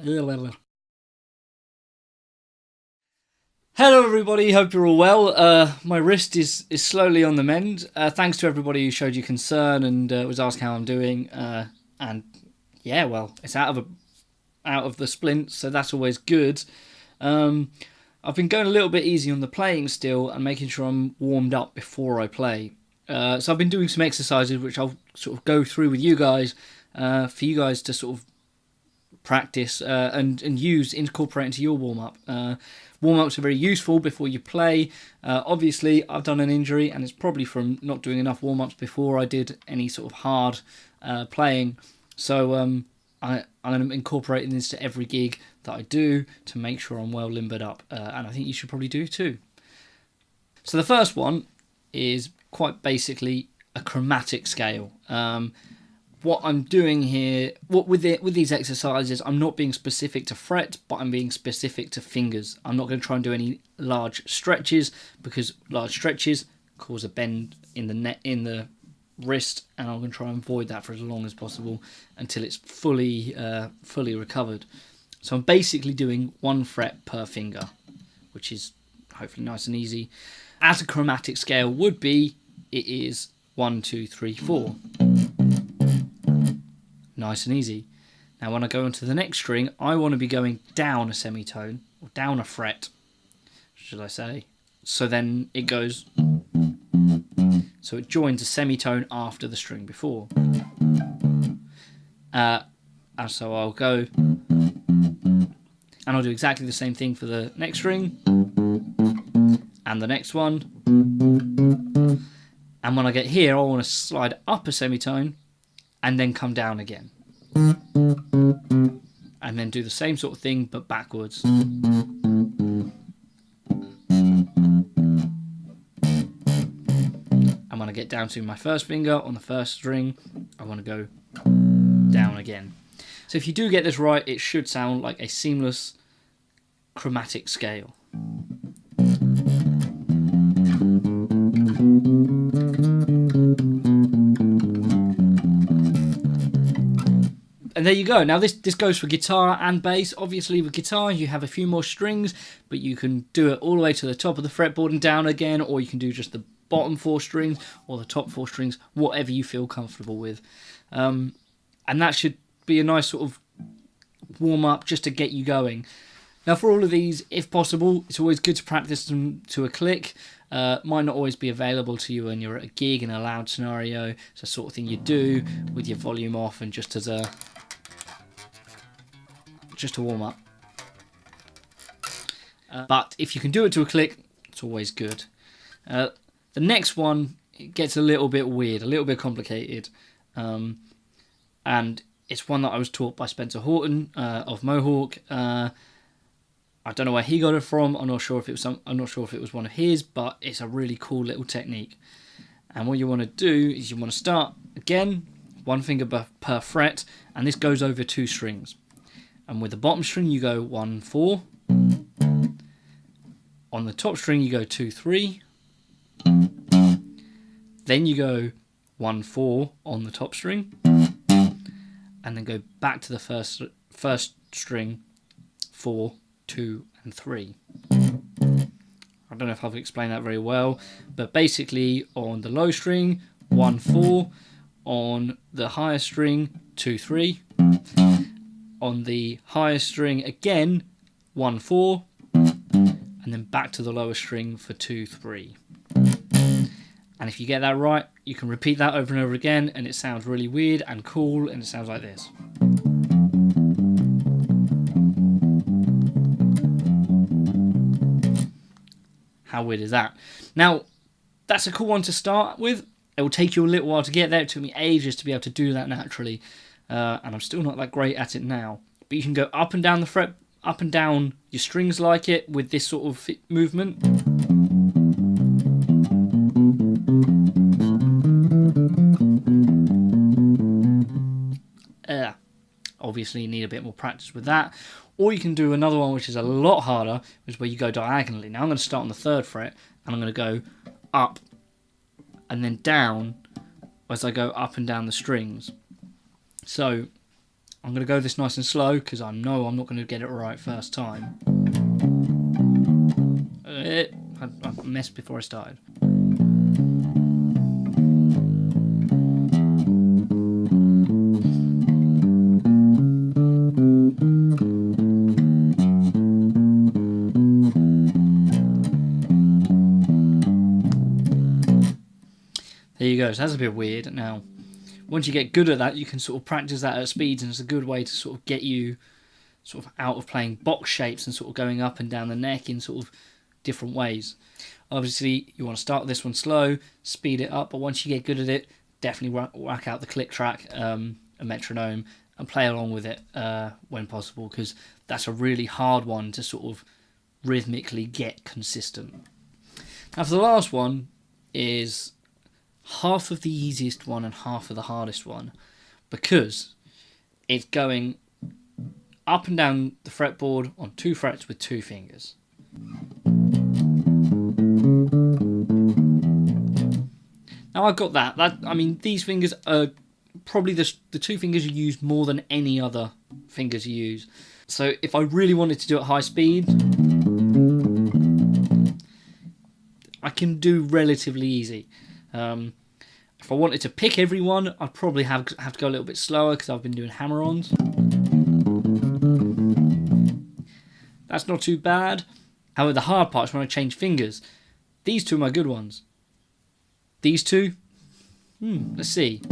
Hello everybody, hope you're all well. My wrist is slowly on the mend. Thanks to everybody who showed you concern and was asking how I'm doing. And yeah, well, it's out of the splint, so that's always good. I've been going a little bit easy on the playing still and making sure I'm warmed up before I play. So I've been doing some exercises which I'll sort of go through with you guys for you guys to sort of practice and incorporate into your warm-up. Warm-ups are very useful before you play. Obviously, I've done an injury, and it's probably from not doing enough warm-ups before I did any sort of hard playing. So I'm incorporating this to every gig that I do to make sure I'm well limbered up, and I think you should probably do too. So the first one is quite basically a chromatic scale. What I'm doing here, with these exercises, I'm not being specific to fret, but I'm being specific to fingers. I'm not going to try and do any large stretches because large stretches cause a bend in the wrist, and I'm going to try and avoid that for as long as possible until it's fully recovered. So I'm basically doing 1 fret per finger, which is hopefully nice and easy. As a chromatic scale would be, it is 1, 2, 3, 4. Nice and easy. Now when I go onto the next string, I want to be going down a semitone, or down a fret, should I say. So then it goes, so it joins a semitone after the string before. And so I'll go, and I'll do exactly the same thing for the next string, and the next one. And when I get here, I want to slide up a semitone, and then come down again. And then do the same sort of thing, but backwards. And when I get down to my first finger on the first string, I want to go down again. So if you do get this right, it should sound like a seamless chromatic scale. And there you go. Now this goes for guitar and bass. Obviously with guitar you have a few more strings, but you can do it all the way to the top of the fretboard and down again, or you can do just the bottom 4 strings or the top 4 strings, whatever you feel comfortable with. And that should be a nice sort of warm-up just to get you going. Now for all of these, if possible, it's always good to practice them to a click. Might not always be available to you when you're at a gig in a loud scenario. It's the sort of thing you do with your volume off and just to warm up. But if you can do it to a click, it's always good. The next one, it gets a little bit weird, a little bit complicated. And it's one that I was taught by Spencer Horton of Mohawk. I don't know where he got it from. I'm not sure if it was one of his, but it's a really cool little technique. And what you want to do is you want to start again, 1 finger per fret, and this goes over 2 strings. And with the bottom string you go 1, 4. On the top string you go 2, 3. Then you go 1, 4 on the top string, and then go back to the first string, 4, 2 and 3. I don't know if I've explained that very well, but basically on the low string 1, 4, on the higher string 2, 3, on the higher string again 1, 4, and then back to the lower string for 2, 3. And if you get that right, you can repeat that over and over again, and it sounds really weird and cool, and it sounds like this. How weird is that? Now, that's a cool one to start with. It will take you a little while to get there. It took me ages to be able to do that naturally, and I'm still not that great at it now. But you can go up and down the fret, up and down your strings like it with this sort of movement. Obviously you need a bit more practice with that. Or you can do another one which is a lot harder, which is where you go diagonally. Now I'm going to start on the 3rd fret, and I'm going to go up and then down as I go up and down the strings. So I'm going to go this nice and slow because I know I'm not going to get it right first time. I messed before I started. There you go. So that's a bit weird. Now, once you get good at that, you can sort of practice that at speeds, and it's a good way to sort of get you sort of out of playing box shapes and sort of going up and down the neck in sort of different ways. Obviously, you want to start this one slow, speed it up, but once you get good at it, definitely whack out the click track, a metronome, and play along with it when possible, because that's a really hard one to sort of rhythmically get consistent. Now, for the last one is half of the easiest one and half of the hardest one, because it's going up and down the fretboard on 2 frets with 2 fingers. Now I've got that. I mean, these fingers are probably the 2 fingers you use more than any other fingers you use. So if I really wanted to do it at high speed, I can do relatively easy. If I wanted to pick everyone, I'd probably have to go a little bit slower because I've been doing hammer-ons. That's not too bad. However, the hard part is when I change fingers. These 2 are my good ones. These 2? Let's see.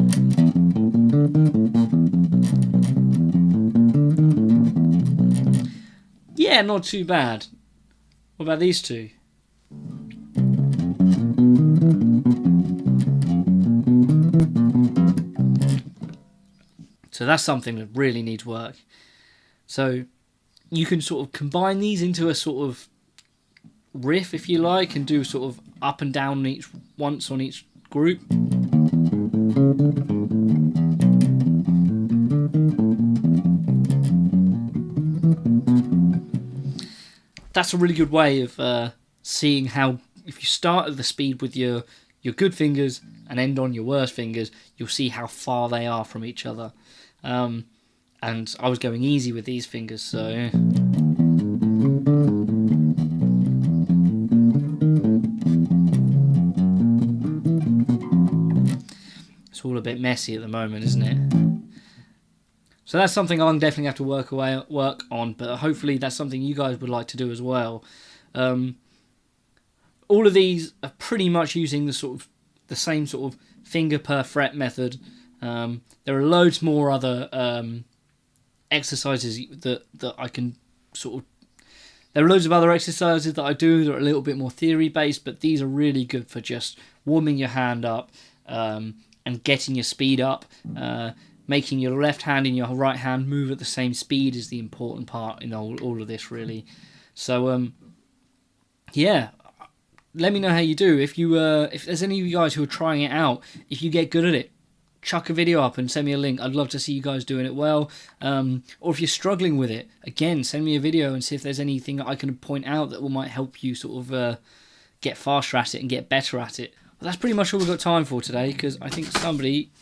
Yeah, not too bad. What about these 2? So that's something that really needs work. So you can sort of combine these into a sort of riff, if you like, and do sort of up and down once on each group. That's a really good way of seeing how, if you start at the speed with your good fingers and end on your worst fingers, you'll see how far they are from each other. And I was going easy with these fingers, so it's all a bit messy at the moment, isn't it? So that's something I'm definitely have to work on, but hopefully that's something you guys would like to do as well. All of these are pretty much using the same sort of finger per fret method. There are loads more other exercises that I can sort of... There are loads of other exercises that I do that are a little bit more theory based, but these are really good for just warming your hand up and getting your speed up. Making your left hand and your right hand move at the same speed is the important part in all of this, really. So yeah, let me know how you do. If there's any of you guys who are trying it out, if you get good at it, chuck a video up and send me a link. I'd love to see you guys doing it well. Or if you're struggling with it, again, send me a video and see if there's anything that I can point out that might help you sort of get faster at it and get better at it. Well, that's pretty much all we've got time for today, because I think somebody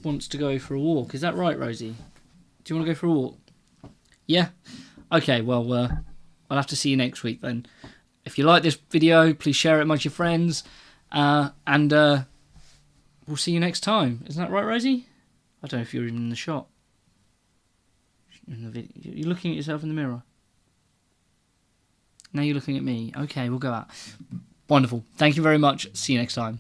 wants to go for a walk. Is that right, Rosie? Do you want to go for a walk? Yeah? Okay, well, I'll have to see you next week then. If you like this video, please share it amongst your friends. And we'll see you next time. Isn't that right, Rosie? I don't know if you're even in the shot. In the video. You're looking at yourself in the mirror. Now you're looking at me. Okay, we'll go out. Wonderful. Thank you very much. See you next time.